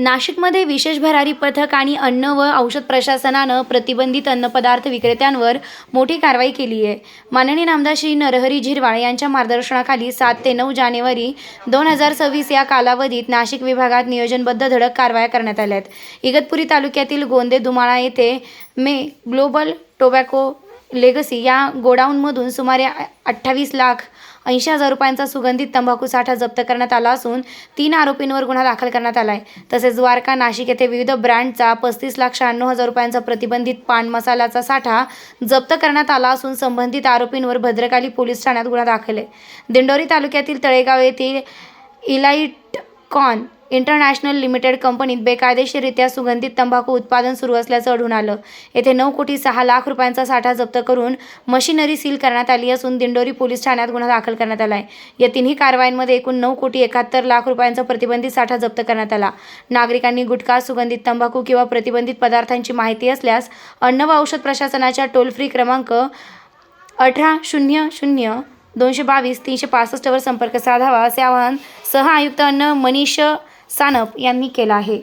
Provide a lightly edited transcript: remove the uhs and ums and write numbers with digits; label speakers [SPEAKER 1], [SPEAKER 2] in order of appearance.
[SPEAKER 1] नाशिकमध्ये विशेष भरारी पथक आणि अन्न व औषध प्रशासनानं प्रतिबंधित अन्नपदार्थ विक्रेत्यांवर मोठी कारवाई केली आहे. माननीय नामदार श्री नरहरी झिरवाळ यांच्या मार्गदर्शनाखाली 7 ते 9 जानेवारी 2026 या कालावधीत नाशिक विभागात नियोजनबद्ध धडक कारवाया करण्यात आल्या आहेत. इगतपुरी तालुक्यातील गोंदे दुमाळा येथे ग्लोबल टोबॅको लेगसी या गोडाऊनमधून सुमारे 28,80,000 रुपयांचा सुगंधित तंबाखू साठा जप्त करण्यात आला असून 3 आरोपींवर गुन्हा दाखल करण्यात आला आहे. तसेच द्वारका नाशिक येथे विविध ब्रँडचा 35,96,000 रुपयांचा प्रतिबंधित पान मसाल्याचा साठा जप्त करण्यात आला असून संबंधित आरोपींवर भद्रकाली पोलीस ठाण्यात गुन्हा दाखल आहे. दिंडोरी तालुक्यातील तळेगाव येथील इलाइटकॉन इंटरनॅशनल लिमिटेड कंपनीत बेकायदेशीररित्या सुगंधित तंबाखू उत्पादन सुरू असल्याचं आढळून आलं. येथे 9,06,00,000 रुपयांचा साठा जप्त करून मशिनरी सील करण्यात आली असून दिंडोरी पोलीस ठाण्यात गुन्हा दाखल करण्यात आला आहे. या तिन्ही कारवायांमध्ये एकूण 9,71,00,000 रुपयांचा प्रतिबंधित साठा जप्त करण्यात आला. नागरिकांनी गुटखा, सुगंधित तंबाखू किंवा प्रतिबंधित पदार्थांची माहिती असल्यास अन्न व औषध प्रशासनाच्या टोल फ्री क्रमांक 1800-222-365 वर संपर्क साधावा, असे आवाहन सह आयुक्त अन्न मनीष सानप यांनी केलं आहे.